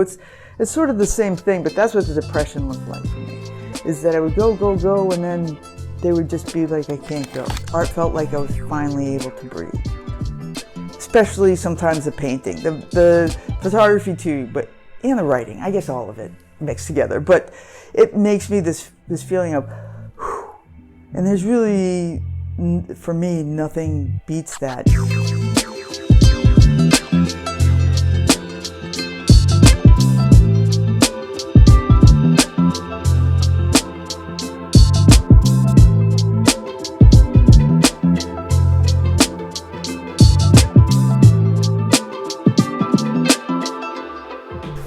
It's sort of the same thing, but that's what the depression looked like for me, is that I would go, and then they would just be like, I can't go. Art felt like I was finally able to breathe. Especially sometimes the painting, the photography too, but and the writing, I guess all of it mixed together. But it makes me this feeling of, whew, and there's really, for me, nothing beats that.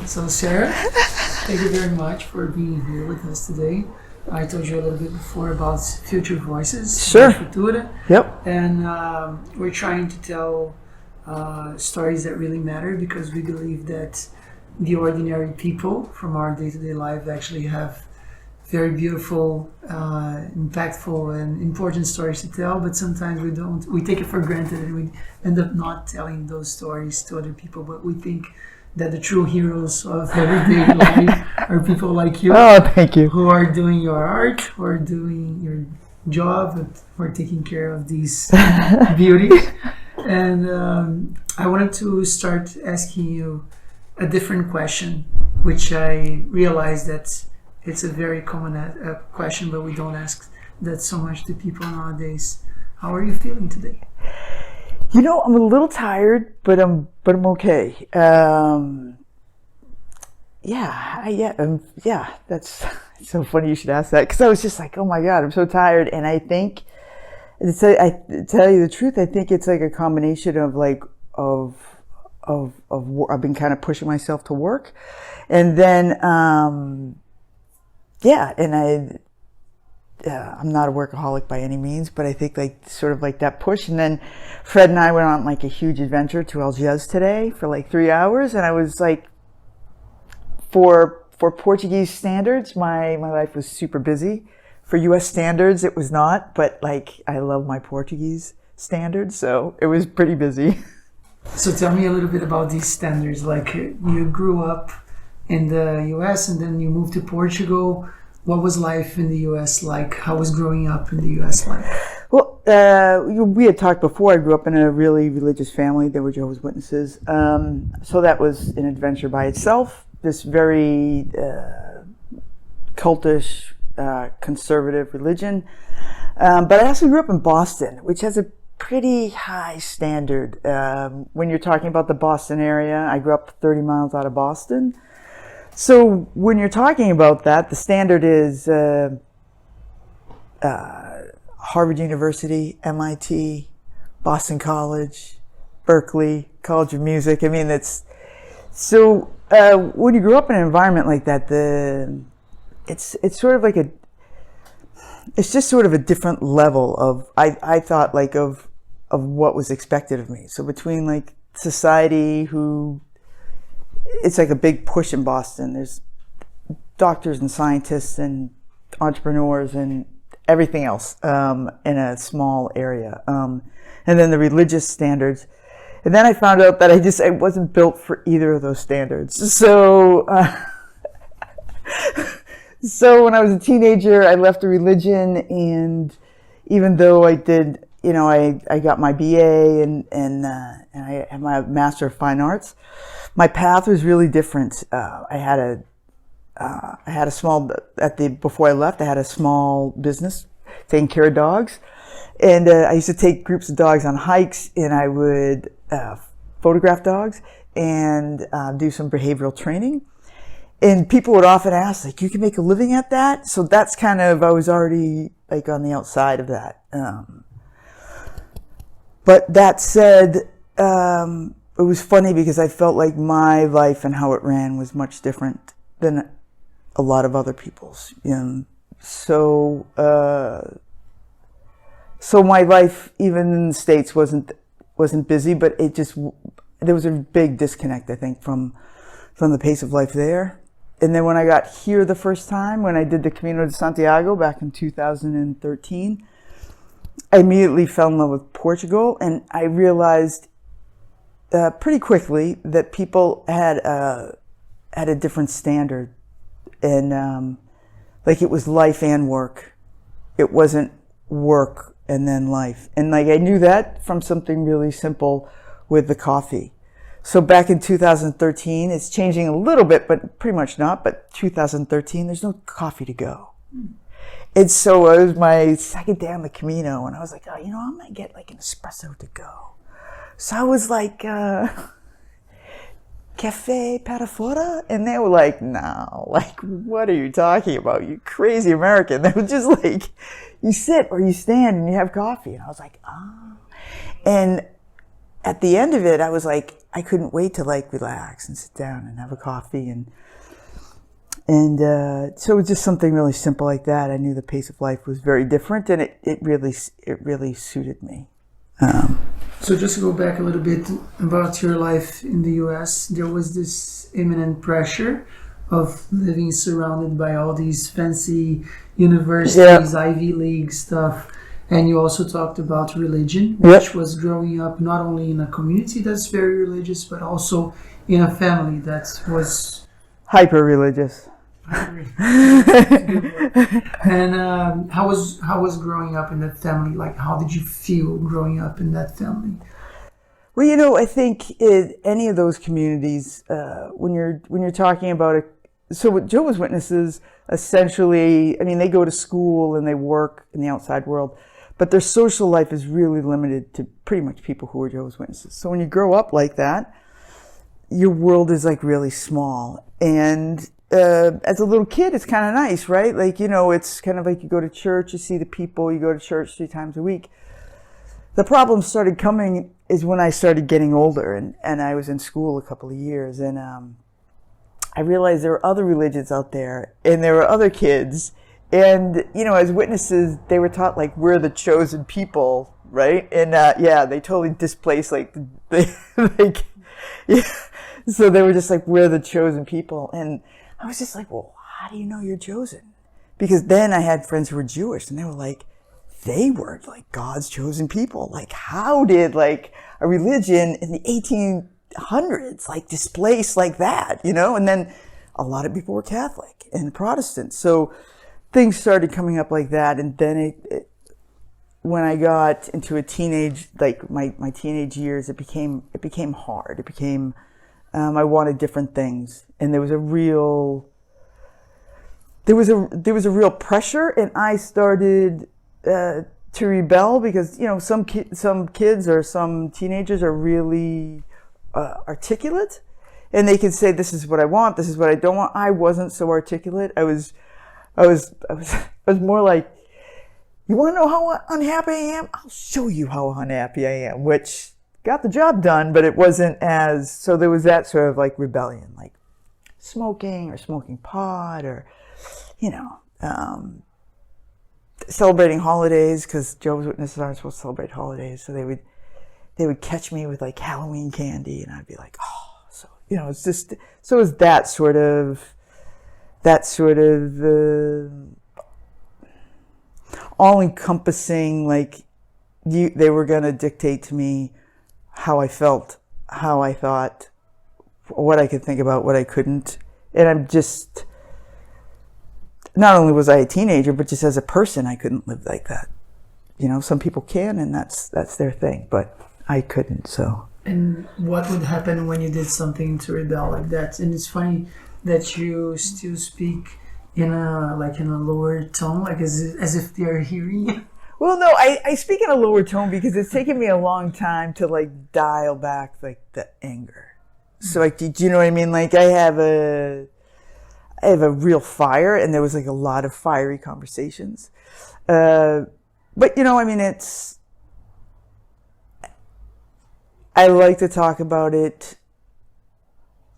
So Sarah, thank you very much for being here with us today. I told you a little bit before about Future Voices, Sure. Voz Futura. Yep. And we're trying to tell stories that really matter, because we believe that the ordinary people from our day-to-day life actually have very beautiful, impactful and important stories to tell, but sometimes we take it for granted and we end up not telling those stories to other people, but we think that the true heroes of everyday life are people like you. Oh, thank you. Who are doing your art, who are doing your job, who are taking care of these beauties. And I wanted to start asking you a different question, which I realized that it's a very common question, but we don't ask that so much to people nowadays. How are you feeling today? You know, I'm a little tired, but I'm okay. That's so funny you should ask that, because I was just like, oh my God, I'm so tired. And I think, I tell you the truth, I think it's like a combination of I've been kind of pushing myself to work, and then I'm not a workaholic by any means, but I think like sort of like that push. And then Fred and I went on like a huge adventure to Algiers today for like 3 hours, and I was like, for Portuguese standards, my life was super busy. For US standards, it was not, but like I love my Portuguese standards, so it was pretty busy. So tell me a little bit about these standards. Like, you grew up in the US and then you moved to Portugal. What was life in the U.S. like? How was growing up in the U.S. like? Well, we had talked before. I grew up in a really religious family. They were Jehovah's Witnesses. So that was an adventure by itself. This very cultish, conservative religion. But I also grew up in Boston, which has a pretty high standard. When you're talking about the Boston area, I grew up 30 miles out of Boston. So when you're talking about that, the standard is Harvard University, MIT, Boston College, Berkeley, College of Music. I mean, it's so when you grow up in an environment like that, it's sort of like it's just sort of a different level of I thought like of what was expected of me. So between like society, it's like a big push in Boston. There's doctors and scientists and entrepreneurs and everything else in a small area. And then the religious standards. And then I found out that I wasn't built for either of those standards. So, so when I was a teenager, I left the religion, and even though I did, I got my BA and I had my Master of Fine Arts, my path was really different. I had a small, before I left, I had a small business taking care of dogs. And I used to take groups of dogs on hikes, and I would photograph dogs and do some behavioral training. And people would often ask, like, you can make a living at that? So that's kind of, I was already like on the outside of that. But that said, it was funny because I felt like my life and how it ran was much different than a lot of other people's. So my life, even in the States, wasn't busy, but there was a big disconnect, I think, from the pace of life there. And then when I got here the first time, when I did the Camino de Santiago back in 2013, I immediately fell in love with Portugal, and I realized pretty quickly that people had had a different standard, and like it was life and work. It wasn't work and then life. And like I knew that from something really simple with the coffee. So back in 2013, it's changing a little bit, but pretty much not. But 2013, there's no coffee to go. And so it was my second day on the Camino, and I was like, oh, I'm going to get like an espresso to go. So I was like, cafe para fora? And they were like, no, like, what are you talking about? You crazy American. They were just like, you sit or you stand and you have coffee. And I was like, oh. And at the end of it, I was like, I couldn't wait to like relax and sit down and have a coffee. And so it was just something really simple like that. I knew the pace of life was very different, and it really suited me. So just to go back a little bit about your life in the U.S., there was this imminent pressure of living surrounded by all these fancy universities, Ivy League stuff. And you also talked about religion, which was growing up not only in a community that's very religious, but also in a family that was hyper-religious. And how was growing up in that family? Like, how did you feel growing up in that family? Well, I think in any of those communities, when you're talking about it, so with Jehovah's Witnesses, essentially, I mean, they go to school and they work in the outside world, but their social life is really limited to pretty much people who are Jehovah's Witnesses. So when you grow up like that, your world is like really small. And as a little kid, it's kind of nice, right? Like, it's kind of like you go to church, you see the people, you go to church 3 times a week. The problem started coming is when I started getting older, and I was in school a couple of years, and I realized there were other religions out there, and there were other kids, and, as witnesses, they were taught, like, we're the chosen people, right? And, they totally displaced, like, so they were just like, we're the chosen people, and I was just like, well, how do you know you're chosen? Because then I had friends who were Jewish, and they were like, they were like God's chosen people. Like, how did like a religion in the 1800s like displace like that, And then a lot of people were Catholic and Protestant. So things started coming up like that. And then when I got into a teenage, like my teenage years, it became hard. It became, I wanted different things. And there was a real pressure, and I started to rebel because, some kids or some teenagers are really articulate, and they can say, this is what I want, this is what I don't want. I wasn't so articulate. I was more like, you want to know how unhappy I am? I'll show you how unhappy I am, which got the job done, but it wasn't as, so there was that sort of like rebellion, like smoking or smoking pot or, celebrating holidays, because Jehovah's Witnesses aren't supposed to celebrate holidays, so they would catch me with like Halloween candy, and I'd be like, oh, so it's just, so it's that sort of all-encompassing, like they were gonna dictate to me how I felt, how I thought, what I could think about, what I couldn't, and I'm just. Not only was I a teenager, but just as a person, I couldn't live like that. Some people can, and that's their thing, but I couldn't, so. And what would happen when you did something to rebel like that? And it's funny that you still speak in a lower tone, like as if they're hearing you. Well, no, I speak in a lower tone because it's taken me a long time to like dial back like the anger. So like, do you know what I mean? Like I have a real fire, and there was like a lot of fiery conversations. But I like to talk about it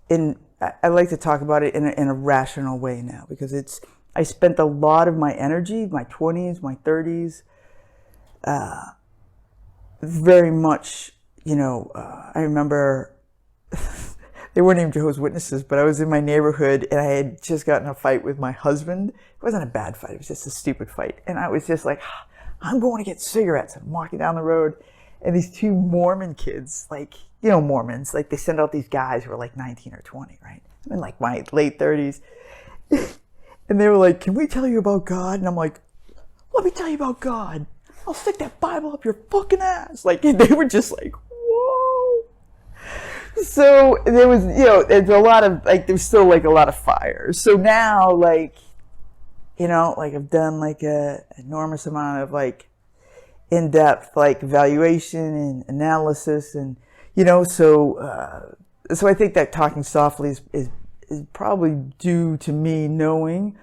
in a rational way now, because I spent a lot of my energy, my 20s, my 30s, very much, I remember they weren't even Jehovah's Witnesses, but I was in my neighborhood, and I had just gotten in a fight with my husband. It wasn't a bad fight. It was just a stupid fight. And I was just like, I'm going to get cigarettes. I'm walking down the road, and these 2 Mormon kids, like, Mormons, like they send out these guys who are like 19 or 20, right? I'm in like my late 30s. And they were like, can we tell you about God? And I'm like, let me tell you about God. I'll stick that Bible up your fucking ass. Like, they were just like, whoa. So there was, there's a lot of, like, there's still like a lot of fire. So now, like, like I've done like a enormous amount of like in-depth like evaluation and analysis, and so I think that talking softly is probably due to me knowing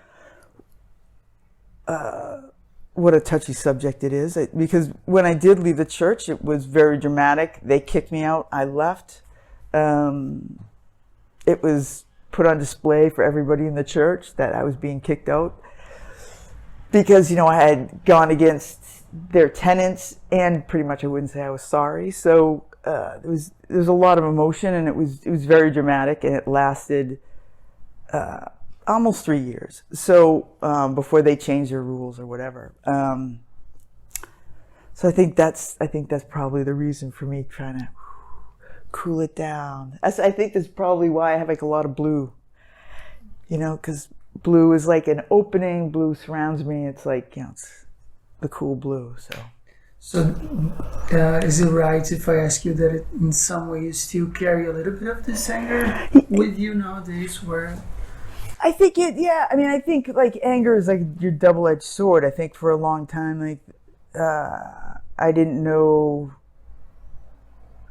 what a touchy subject it is. Because when I did leave the church, it was very dramatic. They kicked me out. I left. It was put on display for everybody in the church that I was being kicked out because, I had gone against their tenets, and pretty much I wouldn't say I was sorry. So there was a lot of emotion, and it was very dramatic, and it lasted almost 3 years. So before they changed their rules or whatever. So I think that's probably the reason for me trying to cool it down. I think that's probably why I have like a lot of blue, because blue is like an opening. Blue surrounds me. It's like, it's the cool blue. So is it right if I ask you that in some way you still carry a little bit of this anger with you nowadays? Where I think I think like anger is like your double-edged sword. I think for a long time, like I didn't know.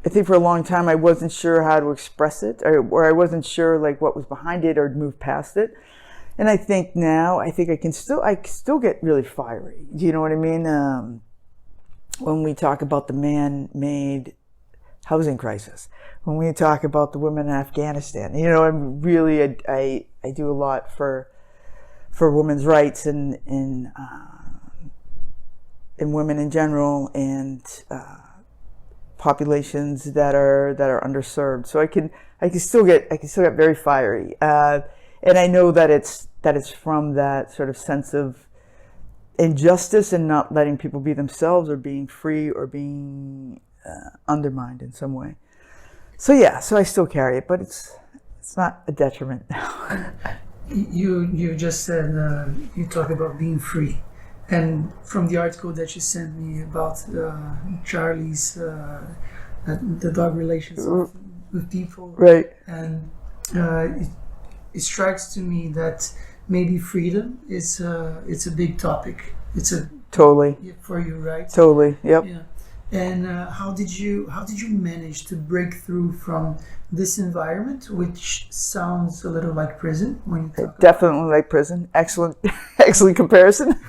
I think for a long time I wasn't sure how to express it, or I wasn't sure like what was behind it or move past it. And I think now, I can still get really fiery. Do you know what I mean? When we talk about the man-made housing crisis, when we talk about the women in Afghanistan, I'm really, I do a lot for women's rights and women in general, and populations that are underserved. So I can still get very fiery, and I know that it's from that sort of sense of injustice and not letting people be themselves, or being free, or being undermined in some way. So so I still carry it, but it's not a detriment now. You just said you talk about being free. And from the article that you sent me about Charlie's, the dog relations with people, right? And it strikes to me that maybe freedom is it's a big topic. It's a totally for you, right? Totally, yep. Yeah. And how did you manage to break through from this environment, which sounds a little like prison when you talk definitely like prison. Excellent comparison.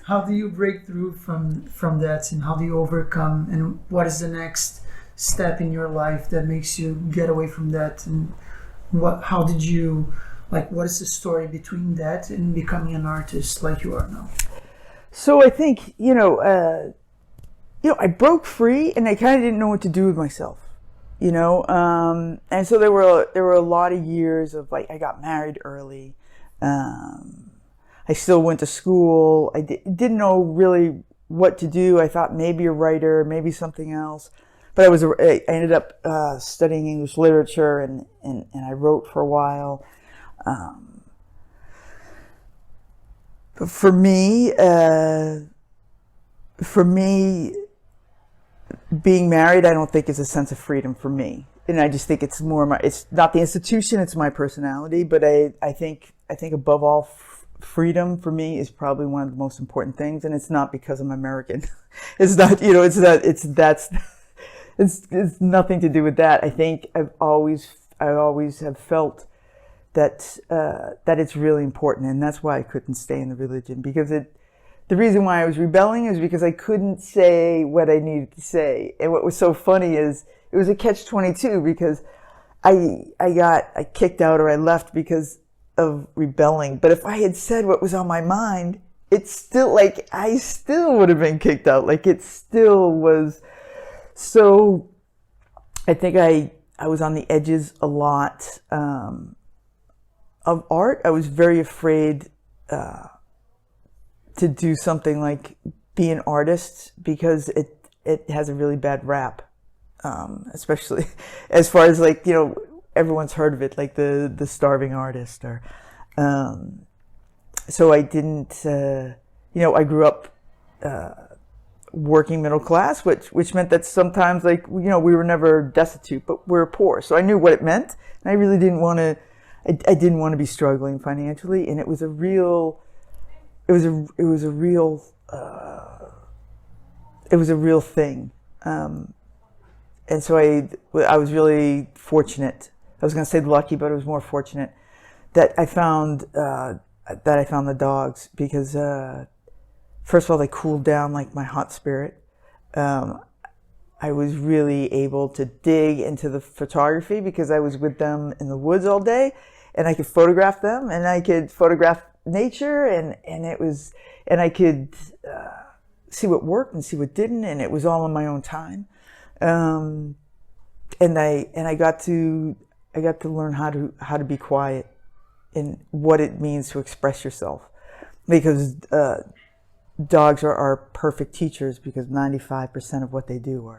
How do you break through from that, and how do you overcome, and what is the next step in your life that makes you get away from that, and how did you, like, what is the story between that and becoming an artist like you are now? So I think I broke free, and I kind of didn't know what to do with myself, and so there were a lot of years of like, I got married early. I still went to school. I didn't know really what to do. I thought maybe a writer, maybe something else, but I ended up studying English literature, and I wrote for a while. But for me, being married, I don't think is a sense of freedom for me, and I just think it's more it's not the institution, it's my personality. But I think above all, freedom for me is probably one of the most important things, and it's not because I'm American. It's not, it's nothing to do with that. I think I always have felt that it's really important, and that's why I couldn't stay in the religion, because the reason why I was rebelling is because I couldn't say what I needed to say. And what was so funny is it was a catch-22, because I got kicked out, or I left because of rebelling. But if I had said what was on my mind, it's still like, I still would have been kicked out. Like, it still was. So I think I was on the edges a lot of art. I was very afraid to do something like be an artist, because it has a really bad rap, especially as far as like, everyone's heard of it, like the starving artist, or so I didn't. I grew up working middle class, which meant that sometimes, like, we were never destitute, but we were poor. So I knew what it meant, and I really didn't want to. I didn't want to be struggling financially, and it was a real thing. And so I was really fortunate. I was going to say lucky, but it was more fortunate that I found the dogs, because first of all, they cooled down like my hot spirit. I was really able to dig into the photography because I was with them in the woods all day, and I could photograph them, and I could photograph nature, and I could see what worked and see what didn't, and it was all in my own time. And I got to learn how to be quiet and what it means to express yourself, because dogs are our perfect teachers, because 95% of what they do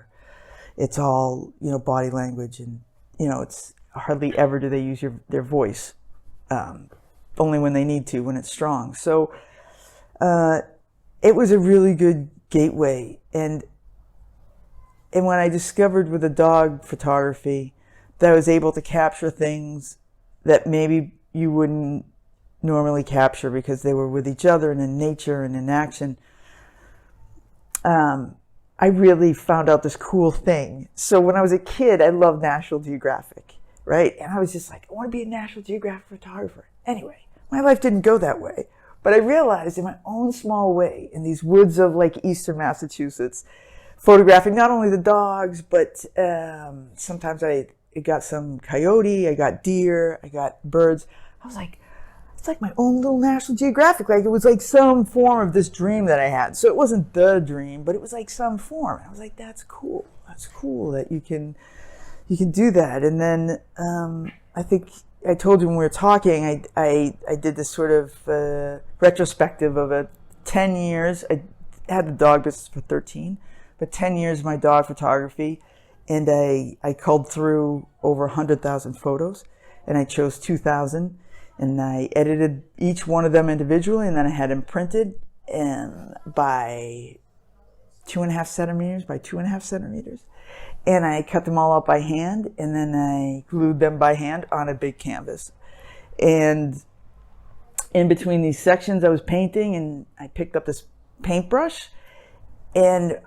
it's all body language, and it's hardly ever do they use their voice, only when they need to, when it's strong. So it was a really good gateway, and when I discovered with the dog photography that I was able to capture things that maybe you wouldn't normally capture because they were with each other and in nature and in action, I really found out this cool thing. So when I was a kid, I loved National Geographic, right? And I was just like, I want to be a National Geographic photographer. Anyway, my life didn't go that way. But I realized in my own small way, in these woods of like Eastern Massachusetts, photographing not only the dogs, but sometimes I got some coyote, I got deer, I got birds. I was like, it's like my own little National Geographic. Like, it was like some form of this dream that I had. So it wasn't the dream, but it was like some form. I was like, that's cool. That's cool that you can do that. And then I think I told you when we were talking, I did this sort of retrospective of 10 years. I had the dog business for 13, but 10 years of my dog photography. And I culled through over 100,000 photos, and I chose 2,000. And I edited each one of them individually, and then I had them printed and by 2.5 centimeters by 2.5 centimeters. And I cut them all out by hand, and then I glued them by hand on a big canvas. And in between these sections, I was painting, and I picked up this paintbrush, and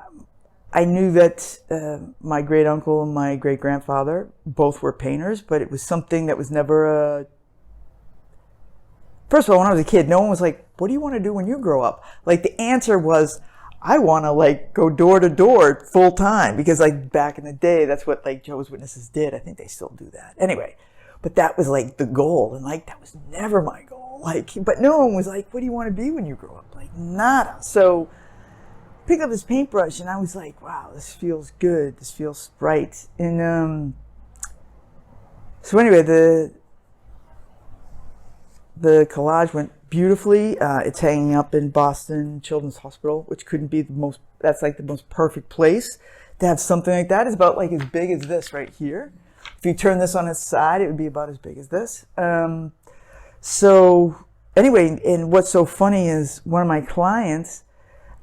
I knew that my great uncle and my great grandfather both were painters, but it was something that was never First of all, when I was a kid, no one was like, what do you want to do when you grow up? Like, the answer was, I want to like go door to door full time, because like back in the day, that's what like Jehovah's Witnesses did. I think they still do that. Anyway, but that was like the goal, and like that was never my goal. Like, but no one was like, what do you want to be when you grow up? Like, nada. So I picked up this paintbrush, and I was like, wow, this feels good. This feels right. And so anyway, the collage went beautifully. It's hanging up in Boston Children's Hospital, which couldn't be that's like the most perfect place to have something like that. It's about like as big as this right here. If you turn this on its side, it would be about as big as this. So anyway, and what's so funny is one of my clients,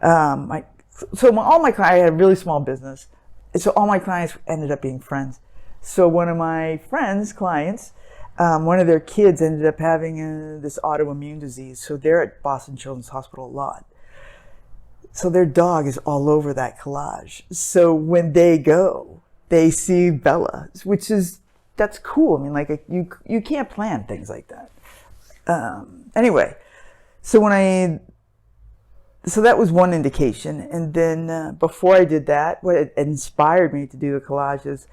all my clients, I had a really small business. So all my clients ended up being friends. So one of my friends' clients, one of their kids ended up having this autoimmune disease. So they're at Boston Children's Hospital a lot. So their dog is all over that collage. So when they go, they see Bella, that's cool. I mean, like you can't plan things like that. Anyway, so that was one indication. And then before I did that, what inspired me to do the collage is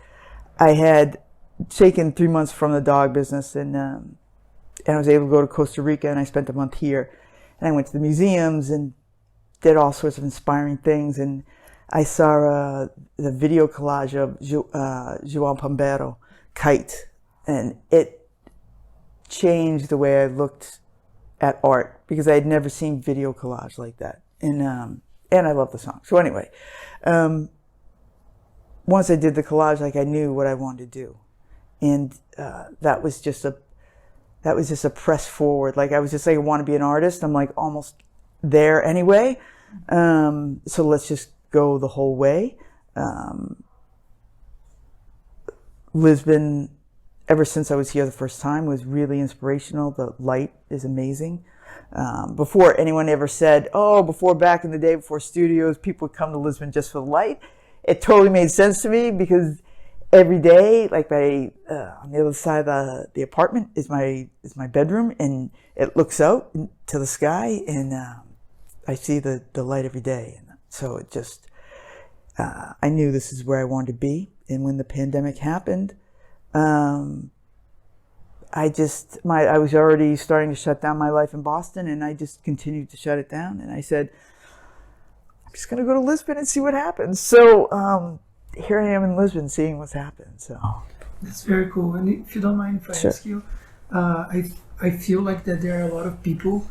I had taken 3 months from the dog business, and I was able to go to Costa Rica, and I spent a month here, and I went to the museums and did all sorts of inspiring things. And I saw the video collage of João Pombero, Kite, and it changed the way I looked at art, because I had never seen video collage like that. And I love the song. So anyway, once I did the collage, like I knew what I wanted to do. and that was just a press forward. Like I was just like, I want to be an artist. I'm like almost there anyway. So let's just go the whole way. Lisbon, ever since I was here the first time, was really inspirational. The light is amazing. Before anyone ever said, before back in the day, before studios, people would come to Lisbon just for the light. It totally made sense to me because every day, like on the other side of the apartment is my bedroom, and it looks out to the sky, and I see the light every day. And so it just, I knew this is where I wanted to be. And when the pandemic happened, I was already starting to shut down my life in Boston, and I just continued to shut it down. And I said, I'm just going to go to Lisbon and see what happens. So here I am in Lisbon seeing what's happened. So that's very cool. And if you don't mind if I ask you, I feel like that there are a lot of people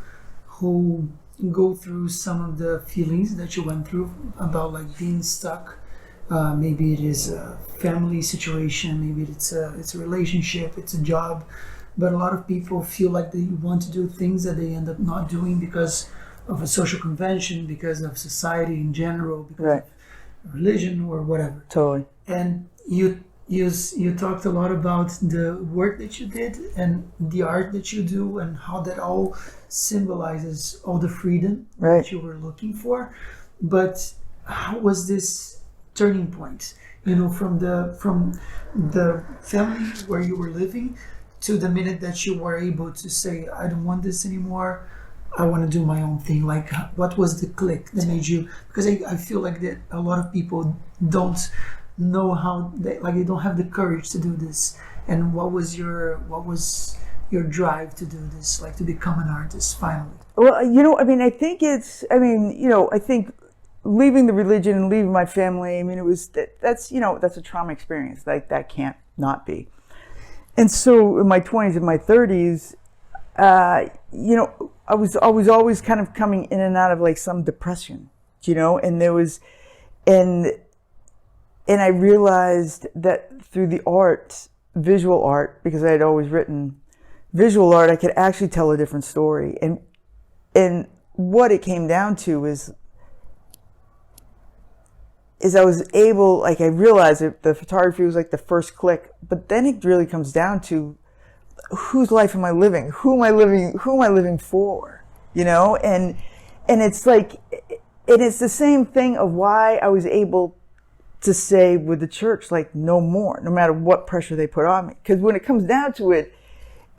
who go through some of the feelings that you went through about like being stuck. Maybe it is a family situation, maybe it's a relationship, it's a job, but a lot of people feel like they want to do things that they end up not doing because of a social convention, because of society in general, because of religion or whatever. Totally. And you talked a lot about the work that you did and the art that you do and how that all symbolizes all the freedom that you were looking for. But how was this turning point, from the family where you were living to the minute that you were able to say, I don't want this anymore, I want to do my own thing? Like, what was the click that made you, because I feel like that a lot of people don't know how they don't have the courage to do this. And what was your drive to do this, like to become an artist finally? Well, I think leaving the religion and leaving my family, that's a trauma experience. Like that can't not be. And so in my 20s and my 30s, I was always kind of coming in and out of like some depression, and there was, and I realized that through the art, visual art, because I had always written visual art, I could actually tell a different story. And what it came down to is I was able, like I realized that the photography was like the first click, but then it really comes down to whose life am I living? Who am I living for? And it's like, and it's the same thing of why I was able to say with the church, like no more, no matter what pressure they put on me. Because when it comes down to it,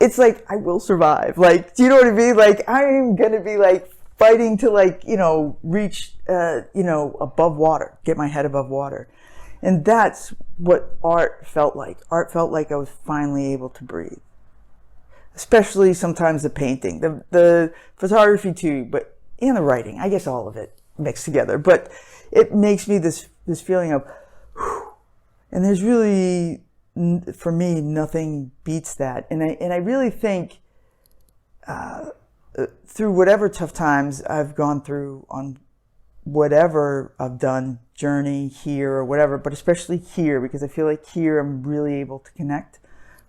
it's like, I will survive. Like, do you know what I mean? Like, I'm going to be like fighting to reach, above water, get my head above water. And that's what art felt like. Art felt like I was finally able to breathe. Especially sometimes the painting, the photography too, and the writing, I guess all of it mixed together. But it makes me this feeling of, whew, and there's really, for me, nothing beats that. And I really think, through whatever tough times I've gone through on whatever I've done, journey here or whatever, but especially here, because I feel like here I'm really able to connect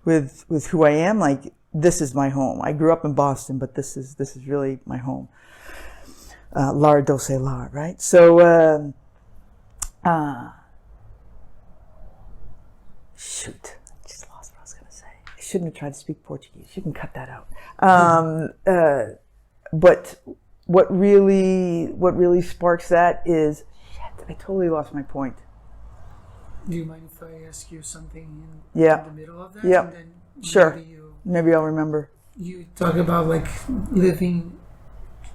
with who I am. Like, this is my home. I grew up in Boston, but this is really my home. Lar do se lar, right? So, shoot, I just lost what I was going to say. I shouldn't have tried to speak Portuguese. You can cut that out. But what really sparks that is, shit, I totally lost my point. Do you mind if I ask you something in the middle of that? Yeah. And then sure. Maybe I'll remember. You talk about like living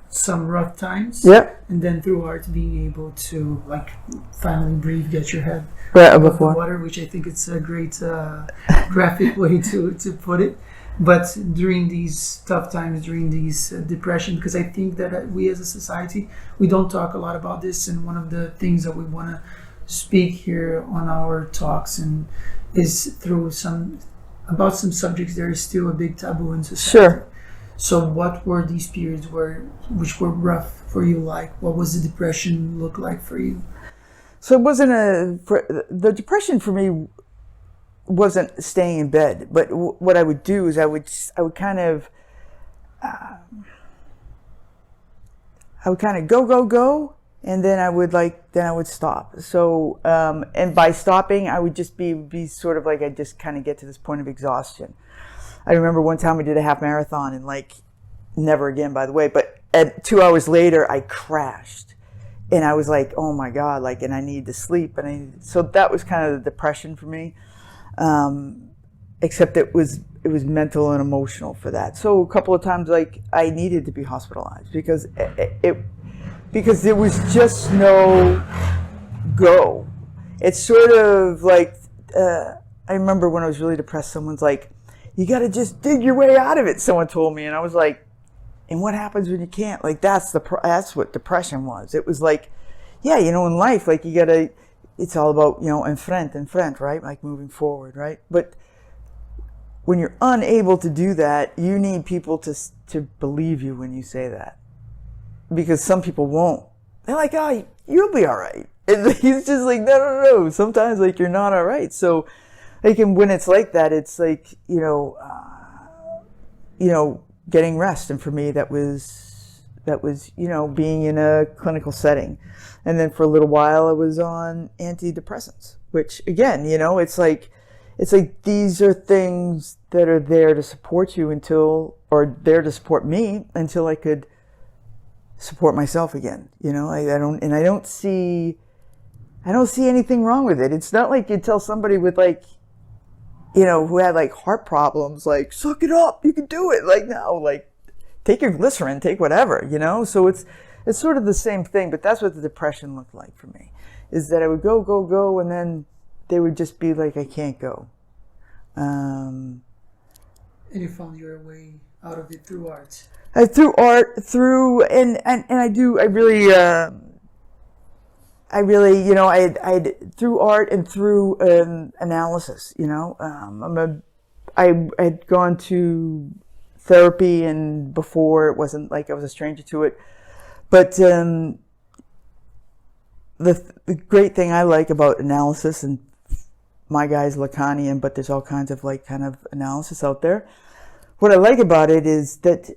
some rough times. Yeah. And then through art being able to like finally breathe, get your head above the water, which I think it's a great graphic way to put it. But during these tough times, during these depression, because I think that we as a society, we don't talk a lot about this. And one of the things that we want to speak here on our talks and is through some subjects there is still a big taboo in society. Sure. So what were these periods which were rough for you like? What was the depression look like for you? So it wasn't the depression for me wasn't staying in bed, but what I would do is I would kind of go, and then I would stop. So and by stopping, I would just be sort of like, I just kind of get to this point of exhaustion. I remember one time we did a half marathon, and like, never again, by the way, but 2 hours later I crashed, and I was like, oh my God, like, and I needed to sleep, so that was kind of the depression for me. Except it was mental and emotional for that. So a couple of times, like, I needed to be hospitalized because there was just no go. It's sort of like, I remember when I was really depressed, someone's like, you got to just dig your way out of it, someone told me. And I was like, and what happens when you can't? Like, that's what depression was. It was like, yeah, in life, like, it's all about, enfrente, right? Like, moving forward, right? But when you're unable to do that, you need people to believe you when you say that. Because some people won't. They're like, oh, you'll be all right. And he's just like, no. Sometimes, like, you're not all right. So, like, and when it's like that, it's like, getting rest. And for me, that was, being in a clinical setting. And then for a little while, I was on antidepressants, which, again, it's like these are things that are there to support you or there to support me until I could support myself again. I don't see anything wrong with it. It's not like you tell somebody with, like, who had, like, heart problems, like, suck it up, you can do it. Like, no, like, take your glycerin, take whatever, So it's sort of the same thing, but that's what the depression looked like for me, is that I would go, and then they would just be like, I can't go. And you found your way out of it through art. Through art, and I through art and through analysis. I had gone to therapy, and before, it wasn't like I was a stranger to it. But the great thing I like about analysis, and my guy's Lacanian, but there's all kinds of, like, kind of analysis out there. What I like about it is that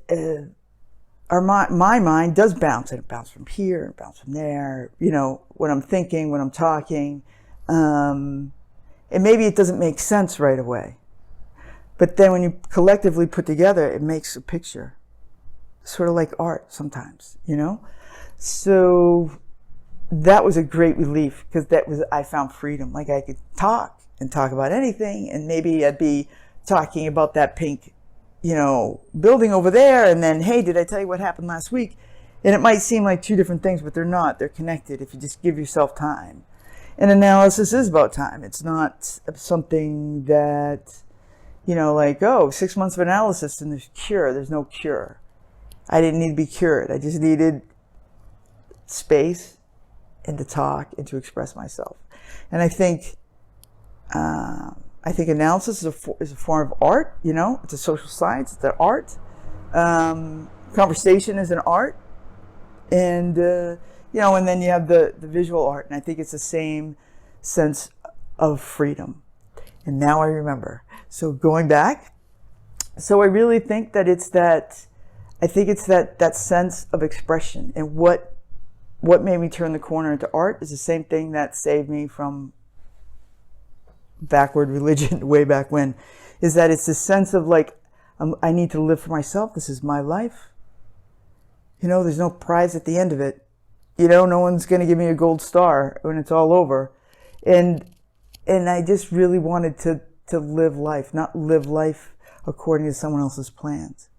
my mind does bounce, and it bounces from here and bounces from there, when I'm thinking, when I'm talking. And maybe it doesn't make sense right away. But then when you collectively put together, it makes a picture. Sort of like art sometimes, So that was a great relief, because I found freedom. Like, I could talk about anything, and maybe I'd be talking about that pink, building over there, and then, hey, did I tell you what happened last week? And it might seem like two different things, but they're not. They're connected if you just give yourself time. And analysis is about time. It's not something that, like, 6 months of analysis and there's cure. There's no cure. I didn't need to be cured. I just needed space and to talk and to express myself. And I think analysis is a form of art. It's a social science. It's an art. Conversation is an art, and and then you have the visual art. And I think it's the same sense of freedom. And now I remember. So going back, I really think that it's that. I think it's that sense of expression, and what made me turn the corner into art is the same thing that saved me from backward religion way back when, is that it's a sense of, like, I need to live for myself. This is my life. There's no prize at the end of it. No one's going to give me a gold star when it's all over. And I just really wanted to live life, not live life according to someone else's plans.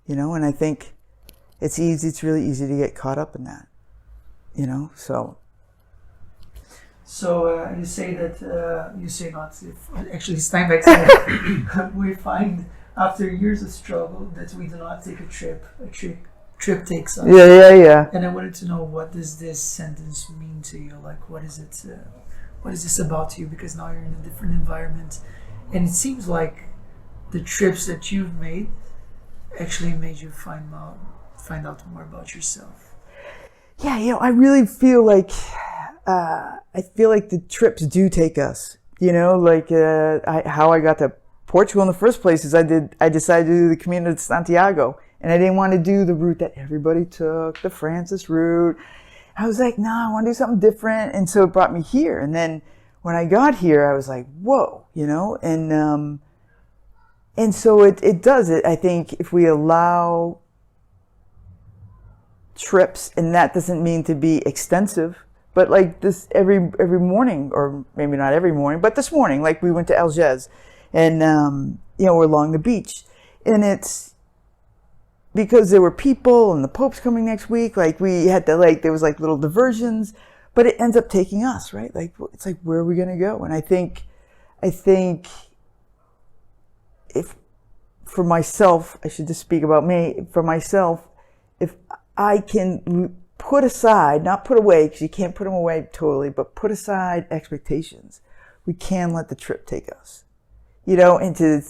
And I think it's really easy to get caught up in that, so. So you say not, actually Steinbeck said, we find after years of struggle that we do not take a trip trip takes us. Yeah. And I wanted to know, what does this sentence mean to you? Like, what is it, what is this about to you? Because now you're in a different environment, and it seems like the trips that you've made actually made you find out more about yourself. Yeah, I really feel like the trips do take us Like how I got to Portugal in the first place is I decided to do the Camino de Santiago, and I didn't want to do the route that everybody took, the Francis route. I was like, no, I want to do something different, and so it brought me here. And then when I got here, I was like, whoa, and so it does it. I think if we allow trips, and that doesn't mean to be extensive, but like this every morning, or maybe not every morning, but this morning, like we went to Algés, and we're along the beach, and it's because there were people, and the Pope's coming next week. Like we had to there was like little diversions, but it ends up taking us, right? Like it's like, where are we gonna go? And I think if for myself, I should just speak about me. For myself, if I can put aside, not put away, because you can't put them away totally, but put aside expectations, we can let the trip take us, and to,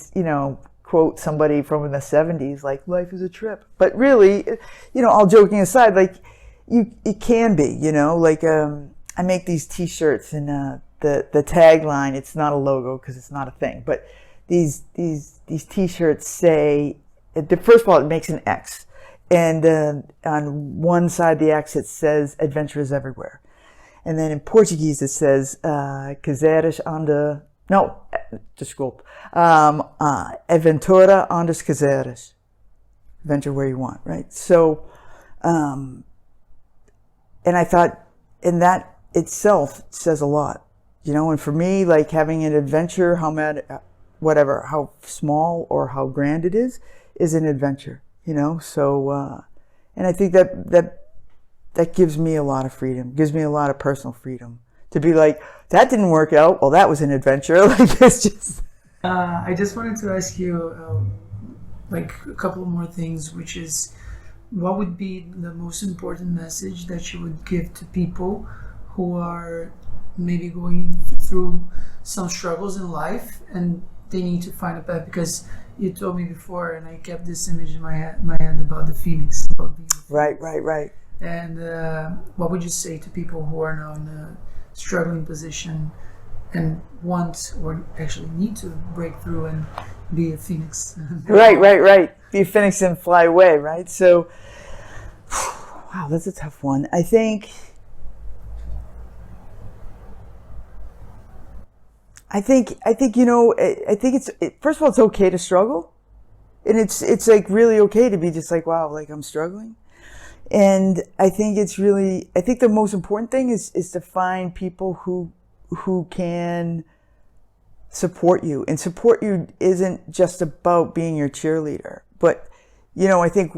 quote somebody from the 70s, like, life is a trip. But really, all joking aside, like, it can be, I make these t-shirts, and the tagline, it's not a logo because it's not a thing, but these t-shirts say, first of all, it makes an X. And on one side of the X, it says, adventure is everywhere. And then in Portuguese, it says, quiseres onde... No, desculpe. Aventura onde quiseres. Venture where you want, right? So, and I thought, and that itself says a lot. And for me, like, having an adventure, how small or how grand it is an adventure. So, and I think that gives me a lot of freedom, gives me a lot of personal freedom to be like, that didn't work out. Well, that was an adventure. Like, it's just. I just wanted to ask you, like, a couple more things, which is, what would be the most important message that you would give to people who are maybe going through some struggles in life and they need to find a path? Because you told me before, and I kept this image in my head about the phoenix. About being Right. And what would you say to people who are now in a struggling position and want, or actually need to break through and be a phoenix? Right. Be a phoenix and fly away, right? So, wow, that's a tough one. I think it's first of all, it's okay to struggle, and it's like really okay to be just like, wow, like, I'm struggling. And I think the most important thing is to find people who can support you. And support you isn't just about being your cheerleader, but I think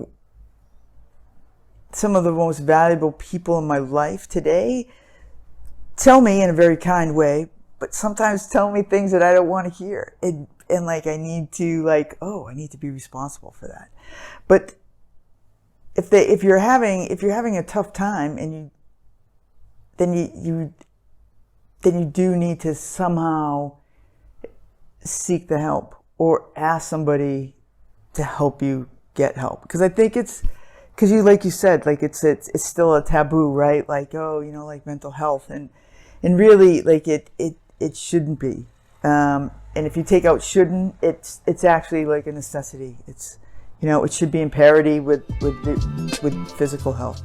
some of the most valuable people in my life today tell me in a very kind way, but sometimes tell me things that I don't want to hear. And like, I need to be responsible for that. But if you're having a tough time, and then you do need to somehow seek the help, or ask somebody to help you get help. Because I think because like you said, like, it's still a taboo, right? Like, like mental health, and really, like, it shouldn't be. And if you take out shouldn't, it's actually like a necessity. It's, it should be in parity with physical health,